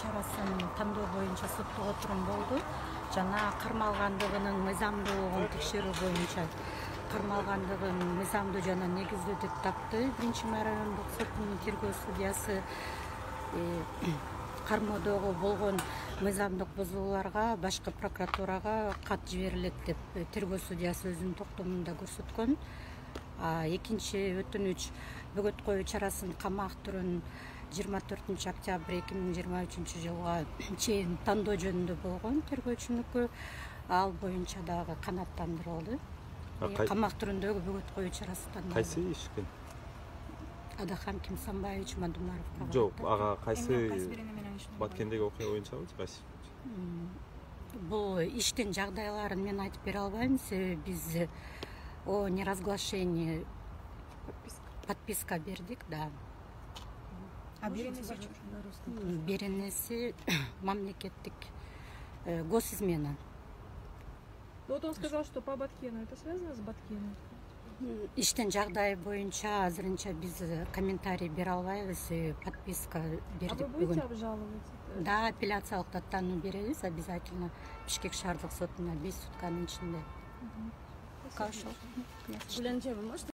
чарасын тандоо боюнча соттогу отурум болду. Жана кармалгандыгынын мыйзамдуулугун текшерүү боюнча кармалгандыгын мыйзамдуу жана негиздүү деп тапты. Биринчи райондук соттун тергөө судьясы кармоодогу болгон мыйзамдык бузууларга башкы прокуратурага кат жиберилет деп тергөө судьясы өзүнүн токтомунда көрсөткөн. Экинчи өтүнүч бөгөт коюу чарасын камак түрүн 24 октябрь 2023 жылга чейин тандоо жөнүндө болгон тергөөчүнүкү. Ал боюнча дагы канааттандырылды. Камак түрүндөгү бөгөт коюу чарасы тандалды. Кайсы ишкен? Адахан Кимсанбаевич Мадумаров. Жок, ага кайсы Баткендеги окуя боюнчабы, кайсы? Бул иштин жагдайларын мен айтып бере албайм, себеби биз о неразглашении подписка бердик, да. А беренеси? Беренеси мамлекеттик госизмена. Вот он сказал, что по Баткену. Это связано с Баткеном? Иштин жагдайы боюнча азырынча биз комментарий бере албайбыз. Подписка бердик бүгүн. А вы будете обжаловать? Да, апелляциялык даттануу беребиз обязательно Бишкек шаардык сотуна 5 сутканын ичинде. Спасибо. Вы можете